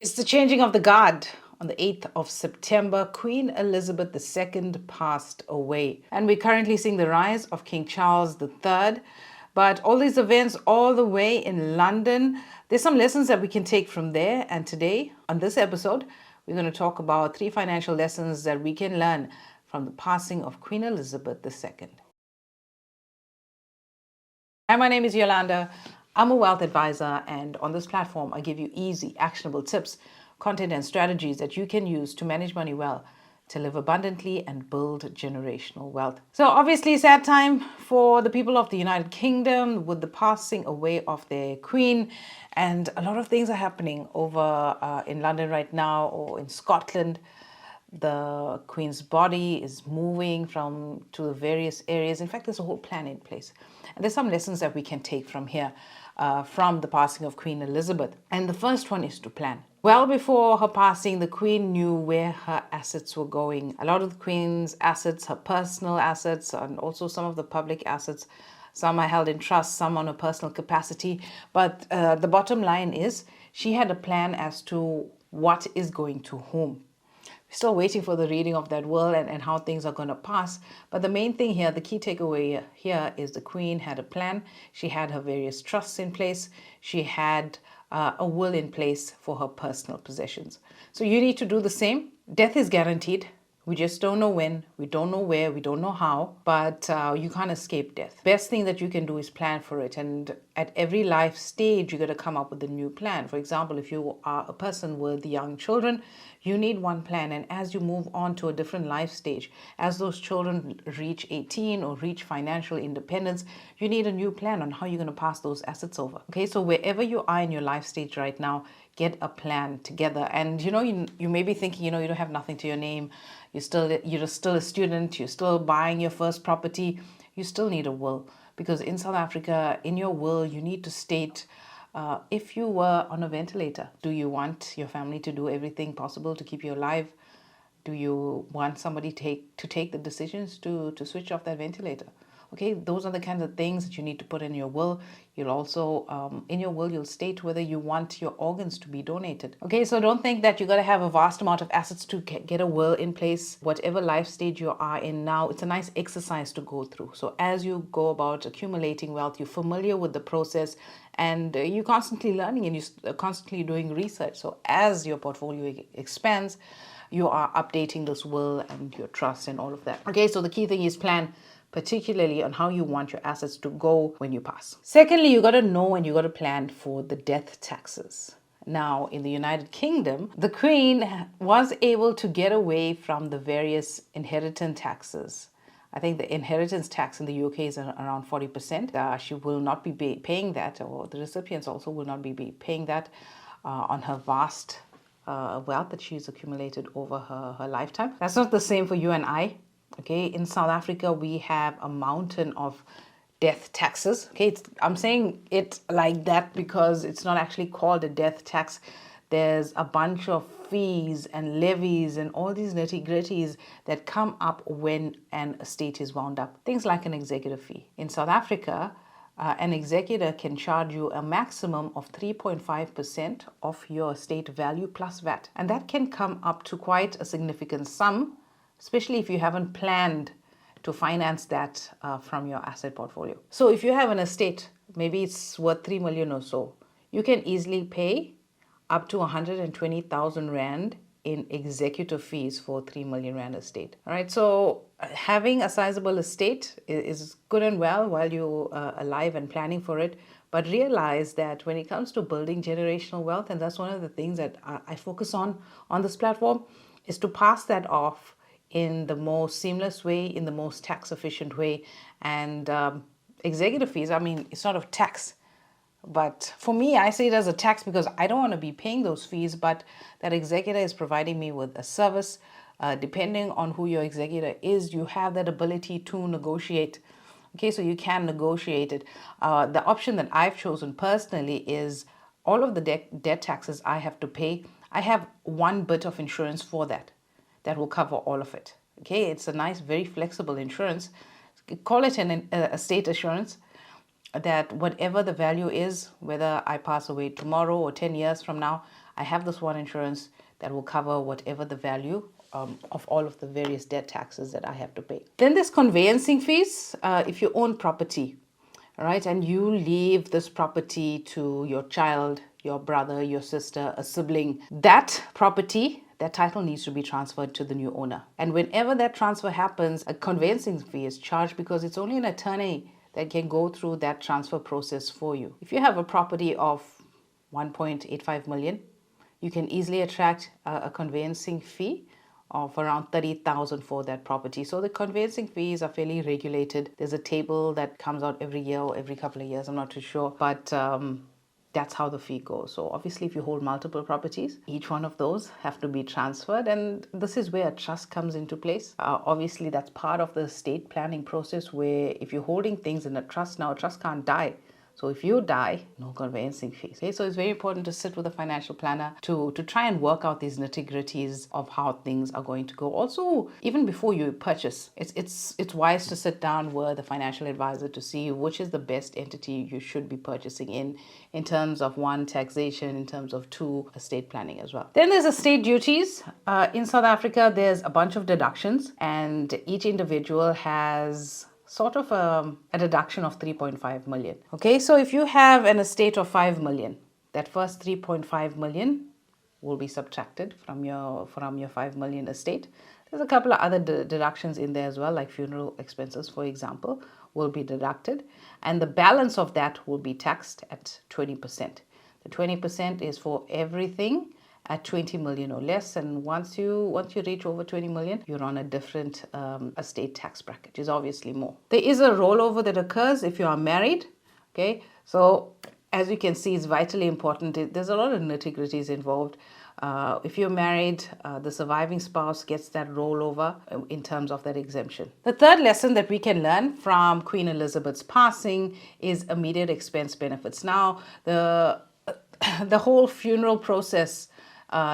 It's the changing of the guard. On the 8th of September, Queen Elizabeth II passed away. And we're currently seeing the rise of King Charles III. But all these events all the way in London, there's some lessons that we can take from there. And today, on this episode, we're going to talk about 3 financial lessons that we can learn from the passing of Queen Elizabeth II. Hi, my name is Yolanda. I'm a wealth advisor, and on this platform, I give you easy, actionable tips, content, and strategies that you can use to manage money well, to live abundantly, and build generational wealth. So, obviously, sad time for the people of the United Kingdom with the passing away of their queen, and a lot of things are happening over in London right now or in Scotland. The queen's body is moving from to the various areas. In fact, there's a whole plan in place. And there's some lessons that we can take from here, from the passing of Queen Elizabeth. And the first one is to plan. Well before her passing, the queen knew where her assets were going. A lot of the queen's assets, her personal assets, and also some of the public assets, some are held in trust, some on a personal capacity. But the bottom line is she had a plan as to what is going to whom. We're still waiting for the reading of that will and how things are going to pass. But the main thing here, the key takeaway here is the queen had a plan. She had her various trusts in place. She had a will in place for her personal possessions. So you need to do the same. Death is guaranteed. We just don't know when, we don't know where, we don't know how, but you can't escape death. Best thing that you can do is plan for it. And at every life stage, you got to come up with a new plan. For example, if you are a person with young children, you need one plan. And as you move on to a different life stage, as those children reach 18 or reach financial independence, you need a new plan on how you're going to pass those assets over. Okay, so wherever you are in your life stage right now, get a plan together. And you may be thinking, you don't have nothing to your name. You're still a student. You're still buying your first property. You still need a will, because in South Africa, in your will, you need to state if you were on a ventilator, do you want your family to do everything possible to keep you alive? Do you want somebody to take the decisions to switch off that ventilator? Okay, those are the kinds of things that you need to put in your will. You'll also, in your will, you'll state whether you want your organs to be donated. Okay, so don't think that you got to have a vast amount of assets to get a will in place. Whatever life stage you are in now, it's a nice exercise to go through. So as you go about accumulating wealth, you're familiar with the process, and you're constantly learning and you're constantly doing research. So as your portfolio expands, you are updating this will and your trust and all of that. Okay, so the key thing is plan, particularly on how you want your assets to go when you pass. Secondly, you got to know and you got to plan for the death taxes. Now, in the United Kingdom, the Queen was able to get away from the various inheritance taxes. I think the inheritance tax in the UK is around 40%. She will not be paying that, or the recipients also will not be paying that on her vast wealth that she's accumulated over her lifetime. That's not the same for you and I. Okay, in South Africa, we have a mountain of death taxes. Okay, I'm saying it like that because it's not actually called a death tax. There's a bunch of fees and levies and all these nitty-gritties that come up when an estate is wound up. Things like an executive fee. In South Africa, an executor can charge you a maximum of 3.5% of your estate value plus VAT. And that can come up to quite a significant sum, especially if you haven't planned to finance that from your asset portfolio. So if you have an estate, maybe it's worth 3 million or so, you can easily pay up to 120,000 Rand in executive fees for 3 million Rand estate. All right, so having a sizable estate is good and well while you're alive and planning for it, but realize that when it comes to building generational wealth, and that's one of the things that I focus on this platform, is to pass that off in the most seamless way, in the most tax efficient way. And executive fees, I mean, it's not a tax, but for me, I see it as a tax because I don't want to be paying those fees, but that executor is providing me with a service. Depending on who your executor is, you have that ability to negotiate. Okay, so you can negotiate it. The option that I've chosen personally is all of the debt taxes I have to pay. I have one bit of insurance for that will cover all of it. Okay, it's a nice, very flexible insurance. Call it an estate assurance, that whatever the value is, whether I pass away tomorrow or 10 years from now, I have this one insurance that will cover whatever the value of all of the various debt taxes that I have to pay. Then there's conveyancing fees. If you own property, all right, and you leave this property to your child, your brother, your sister, a sibling, that property, that title needs to be transferred to the new owner. And whenever that transfer happens, a conveyancing fee is charged because it's only an attorney that can go through that transfer process for you. If you have a property of 1.85 million, you can easily attract a conveyancing fee of around 30,000 for that property. So the conveyancing fees are fairly regulated. There's a table that comes out every year or every couple of years, I'm not too sure, but that's how the fee goes. So obviously if you hold multiple properties, each one of those have to be transferred, and this is where a trust comes into place. Obviously that's part of the estate planning process, where if you're holding things in a trust, now a trust can't die. So if you die, no conveyancing fees. Okay? So it's very important to sit with a financial planner to try and work out these nitty-gritties of how things are going to go. Also, even before you purchase, it's wise to sit down with a financial advisor to see which is the best entity you should be purchasing in terms of one, taxation, in terms of two, estate planning as well. Then there's estate duties. In South Africa, there's a bunch of deductions, and each individual has sort of a deduction of 3.5 million. Okay, so if you have an estate of 5 million, that first 3.5 million will be subtracted from your 5 million estate. There's a couple of other deductions in there as well, like funeral expenses, for example, will be deducted, and the balance of that will be taxed at 20%. The 20% is for everything at 20 million or less, and once you reach over 20 million, you're on a different estate tax bracket, which is obviously more. There is a rollover that occurs if you are married. Okay, so as you can see, it's vitally important. There's a lot of nitty-gritties involved. If you're married, the surviving spouse gets that rollover in terms of that exemption. The third lesson that we can learn from Queen Elizabeth's passing is immediate expense benefits. Now, the whole funeral process,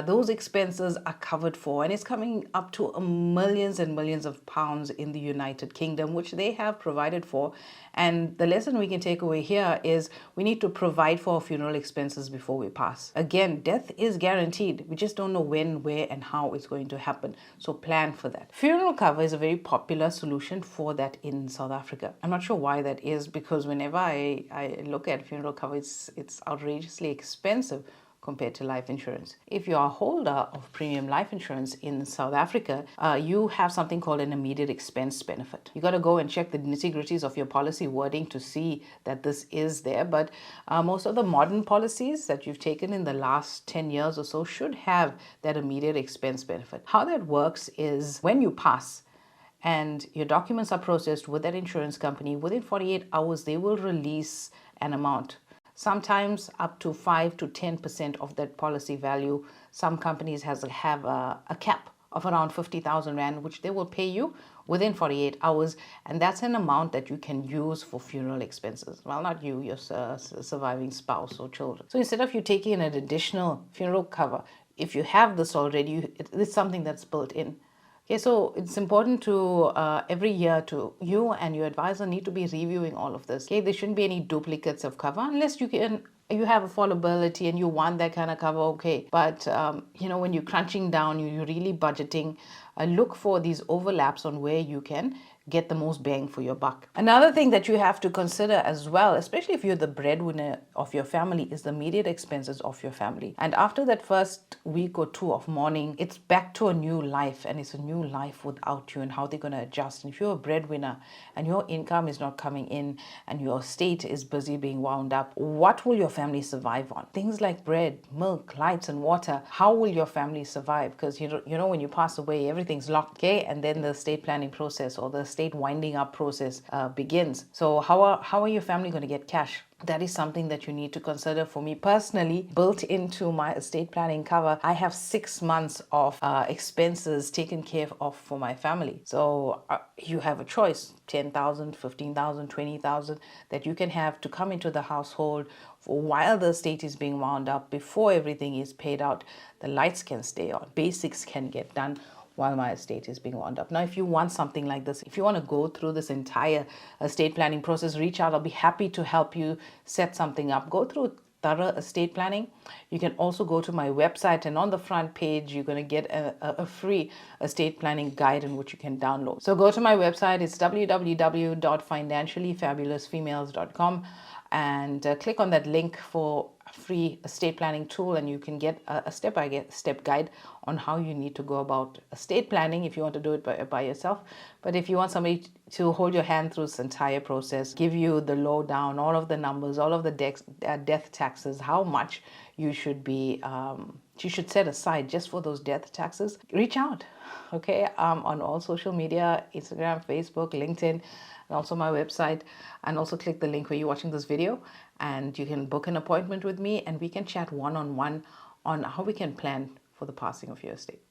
those expenses are covered for, and it's coming up to millions and millions of pounds in the United Kingdom, which they have provided for. And the lesson we can take away here is we need to provide for our funeral expenses before we pass. Again, death is guaranteed. We just don't know when, where, and how it's going to happen. So plan for that. Funeral cover is a very popular solution for that in South Africa. I'm not sure why that is, because whenever I look at funeral cover, it's outrageously expensive compared to life insurance. If you are a holder of premium life insurance in South Africa, you have something called an immediate expense benefit. You got to go and check the nitty-gritties of your policy wording to see that this is there, but most of the modern policies that you've taken in the last 10 years or so should have that immediate expense benefit. How that works is when you pass and your documents are processed with that insurance company, within 48 hours, they will release an amount, sometimes up to 5 to 10% of that policy value. Some companies have a cap of around 50,000 Rand, which they will pay you within 48 hours. And that's an amount that you can use for funeral expenses. Well, not you, your surviving spouse or children. So instead of you taking an additional funeral cover, if you have this already, it's something that's built in. Okay, so it's important to every year to you and your advisor need to be reviewing all of this. Okay, there shouldn't be any duplicates of cover unless you have affordability and you want that kind of cover. Okay, but when you're crunching down, you're really budgeting. Look for these overlaps on where you can get the most bang for your buck. Another thing that you have to consider as well, especially if you're the breadwinner of your family, is the immediate expenses of your family. And after that first week or two of mourning, it's back to a new life, and it's a new life without you, and how they're going to adjust. And if you're a breadwinner and your income is not coming in and your estate is busy being wound up, what will your family survive on? Things like bread, milk, lights, and water. How will your family survive? Because when you pass away, everything's locked, okay? And then the estate planning process or the estate winding up process begins. So how are your family going to get cash? That is something that you need to consider. For me personally, built into my estate planning cover, I have 6 months of expenses taken care of for my family. So you have a choice, 10,000, 15,000, 20,000 that you can have to come into the household for while the estate is being wound up. Before everything is paid out, the lights can stay on, basics can get done while my estate is being wound up. Now, if you want something like this, if you want to go through this entire estate planning process, reach out. I'll be happy to help you set something up. Go through thorough estate planning, you can also go to my website, and on the front page you're going to get a free estate planning guide in which you can download. So go to my website. It's www.financiallyfabulousfemales.com, and click on that link for a free estate planning tool, and you can get a step-by-step guide on how you need to go about estate planning if you want to do it by yourself. But if you want somebody to hold your hand through this entire process, give you the lowdown, all of the numbers, all of the death taxes, how much you should set aside just for those death taxes, reach out, okay? On all social media, Instagram, Facebook, LinkedIn, and also my website, and also click the link where you're watching this video, and you can book an appointment with me, and we can chat one-on-one on how we can plan for the passing of your estate.